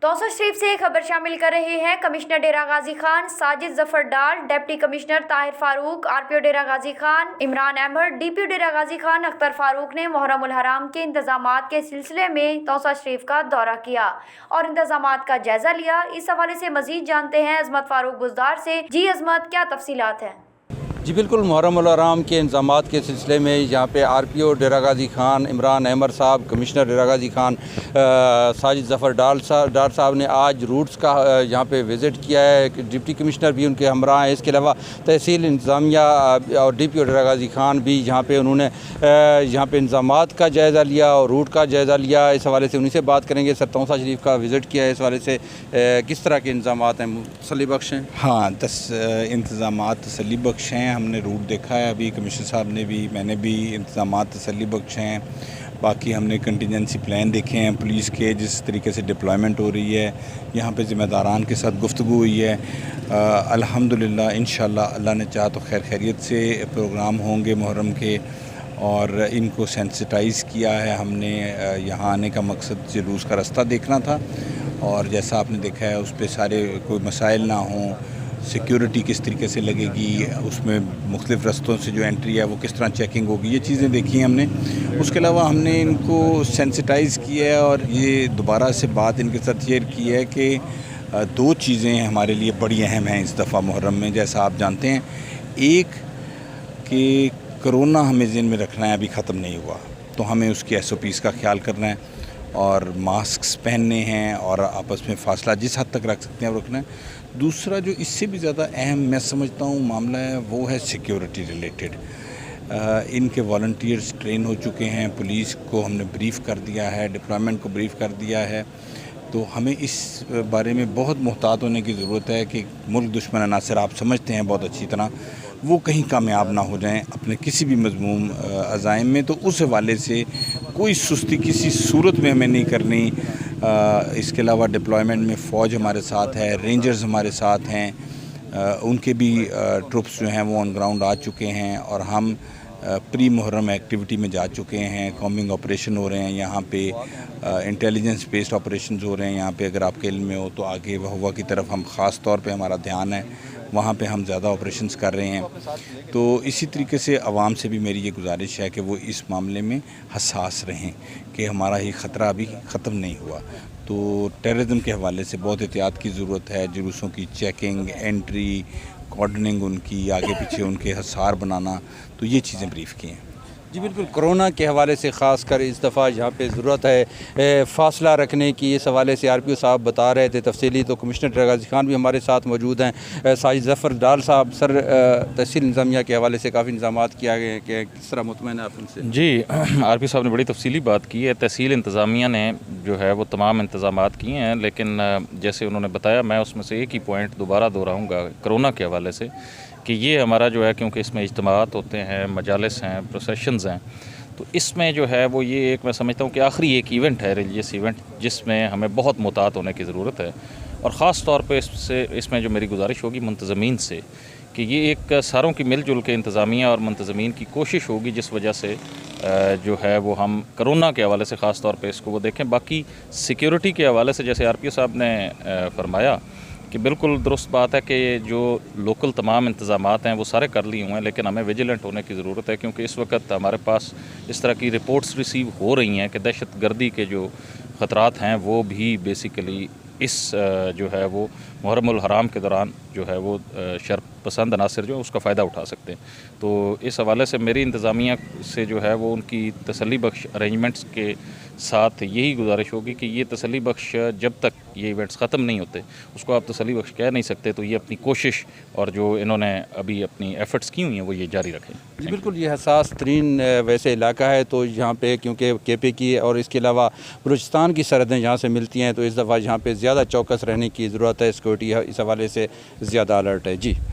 तौसा शरीफ से खबर शामिल कर रहे हैं commissioner Dera Ghazi Khan Sajid Zafar Dar, deputy commissioner Tahir Farooq, RPO Dera Ghazi Khan Imran Ahmed, DPO Dera Ghazi Khan Akhtar Farooq ने मुहर्रम उल हराम के इंतजामात के सिलसिले में तौसा शरीफ का दौरा किया और इंतजामात का जायजा लिया। इस हवाले से मजीद जानते हैं अजमत फारूक बुजदार से। जी अजमत, क्या तफसीलात हैं? जी बिल्कुल, मुहर्रम उल हराम के इंतजामात के सिलसिले में यहाँ पे आरपीओ डेरा गाजी खान इमरान अहमद साहब, कमिश्नर डेरा गाजी खान साजिद जफर डार साहब ने आज रूट्स का यहाँ पे विज़िट किया है। डिप्टी कमिश्नर भी उनके हमरा हैं। इसके अलावा तहसील इंतज़ामिया और डीपीओ डेरा गाजी खान भी यहाँ पे उन्होंने यहाँ पे इंतजामात का जायज़ा लिया और रूट का जायज़ा लिया। इस हवाले से उन्हीं से बात करेंगे। सर, तौसा शरीफ का विज़िट किया है, इस हवाले से किस तरह के इंतजामात हैं, तसल्ली बख्श हैं? हाँ, 10 इंतजामात तसल्ली बख्श हैं। हमने रूट देखा है, अभी कमिश्नर साहब ने भी, मैंने भी, इंतजामात तसल्ली बख्श हैं। बाकी हमने कंटिजेंसी प्लान देखे हैं पुलिस के, जिस तरीके से डिप्लॉयमेंट हो रही है, यहाँ पे ज़िम्मेदारान के साथ गुफ्तगू हुई है। अल्हम्दुलिल्लाह इंशाअल्लाह अल्लाह ने चाहा तो खैर खैरियत से प्रोग्राम होंगे मुहर्रम के, और इनको सेंसिटाइज़ किया है हमने। यहाँ आने का मकसद जुलूस का रास्ता देखना था, और जैसा आपने देखा है उस पर सारे कोई मसाइल ना हों, सिक्योरिटी किस तरीके से लगेगी, उसमें मुख्तलिफ़ रस्तों से जो एंट्री है वो किस तरह चेकिंग होगी, ये चीज़ें देखी हैं हमने। उसके अलावा हमने इनको सेंसिटाइज़ किया है, और ये दोबारा से बात इनके साथ शेयर की है कि 2 चीज़ें हमारे लिए बड़ी अहम हैं इस दफ़ा मुहर्रम में, जैसा आप जानते हैं। एक कि कोरोना हमें ज़हन में रखना है, अभी ख़त्म नहीं हुआ, तो हमें उसकी SOPs का ख्याल करना है, और मास्क्स पहनने हैं, और आपस में फ़ासला जिस हद तक रख सकते हैं वो रखना है। दूसरा जो इससे भी ज़्यादा अहम मैं समझता हूँ मामला है, वो है सिक्योरिटी रिलेटेड। इनके वॉलंटियर्स ट्रेन हो चुके हैं, पुलिस को हमने ब्रीफ़ कर दिया है, डिप्लॉयमेंट को ब्रीफ़ कर दिया है। तो हमें इस बारे में बहुत मुहतात होने की ज़रूरत है कि मुल्क दुश्मन अनासर, आप समझते हैं बहुत अच्छी तरह, वो कहीं कामयाब ना हो जाएं अपने किसी भी मज़मूम अज़ाइम में। तो उस हवाले से कोई सुस्ती किसी सूरत में हमें नहीं करनी। इसके अलावा डिप्लॉयमेंट में फ़ौज हमारे साथ है, रेंजर्स हमारे साथ हैं, उनके भी ट्रुप्स जो हैं वो ऑन ग्राउंड आ चुके हैं, और हम प्री मुहर्रम एक्टिविटी में जा चुके हैं। कॉम्बिंग ऑपरेशन हो रहे हैं यहाँ पे, इंटेलिजेंस बेस्ड ऑपरेशंस हो रहे हैं यहाँ पे। अगर आपके इल्म में हो तो आगे वहुआ की तरफ हम ख़ास तौर पे हमारा ध्यान है, वहाँ पे हम ज़्यादा ऑपरेशंस कर रहे हैं। तो इसी तरीके से आवाम से भी मेरी ये गुजारिश है कि वो इस मामले में हसास रहें कि हमारा ये ख़तरा अभी ख़त्म नहीं हुआ। तो टेररिज्म के हवाले से बहुत एहतियात की ज़रूरत है। जुलूसों की चेकिंग, एंट्री, कोऑर्डिनेटिंग, उनकी आगे पीछे उनके हसार बनाना, तो ये चीज़ें ब्रीफ़ की हैं। जी बिल्कुल, कोरोना के हवाले से ख़ास कर इस दफ़ा यहाँ पे ज़रूरत है फ़ासला रखने की। इस हवाले से आरपीओ साहब बता रहे थे तफसीली। तो कमिश्नर डेरा गाजी खान भी हमारे साथ मौजूद हैं, साजिद जफ़र डार साहब। सर, तहसील इंतज़ामिया के हवाले से काफ़ी इंतज़ामात किया गया है, कि किस तरह मुतमईन है आप उनसे? जी, आरपीओ साहब ने बड़ी तफसीली बात की है। तहसील इंतज़ामिया ने जो है वो तमाम इंतज़ामात किए हैं, लेकिन जैसे उन्होंने बताया, मैं उसमें से एक ही पॉइंट दोबारा दोहराऊँगा कोरोना के हवाले से, कि ये हमारा जो है, क्योंकि इसमें इज्तिमात होते हैं, मजालिस हैं, प्रोसेशंस हैं, तो इसमें जो है वो ये एक, मैं समझता हूँ कि आखिरी एक इवेंट है, रिलीजियस इवेंट, जिसमें हमें बहुत मुहतात होने की ज़रूरत है। और ख़ास तौर पे इसमें जो मेरी गुजारिश होगी मुंतज़मीन से, कि ये एक सारों की मिलजुल के इंतज़ामिया और मुंतज़मीन की कोशिश होगी, जिस वजह से जो है वो हम कोरोना के हवाले से ख़ास तौर पे इसको वो देखें। बाकी सिक्योरिटी के हवाले से जैसे आरपीओ साहब ने फरमाया कि बिल्कुल दुरुस्त बात है कि जो लोकल तमाम इंतज़ामात हैं वो सारे कर लिए हुए हैं, लेकिन हमें विजिलेंट होने की ज़रूरत है, क्योंकि इस वक्त हमारे पास इस तरह की रिपोर्ट्स रिसीव हो रही हैं कि दहशत गर्दी के जो ख़तरात हैं वो भी बेसिकली इस जो है वो मुहर्रम उल हराम के दौरान जो है वो शर पसंद अनासर जो है उसका फ़ायदा उठा सकते हैं। तो इस हवाले से मेरी इंतज़ामिया से जो है वो उनकी तसल्ली बख्श अरेंजमेंट्स के साथ यही गुजारिश होगी कि ये तसल्ली बख्श, जब तक ये इवेंट्स ख़त्म नहीं होते उसको आप तसल्ली बख्श कह नहीं सकते। तो ये अपनी कोशिश और जो इन्होंने अभी अपनी एफ़र्ट्स की हुई हैं वो ये जारी रखें। जी बिल्कुल, ये हसास तरीन वैसे इलाका है, तो यहाँ पे क्योंकि KP की और इसके अलावा बलूचिस्तान की सरहदें यहाँ से मिलती हैं, तो इस दफ़ा यहाँ पे ज़्यादा चौकस रहने की ज़रूरत है। सिक्योरिटी इस हवाले से ज़्यादा अलर्ट है। जी।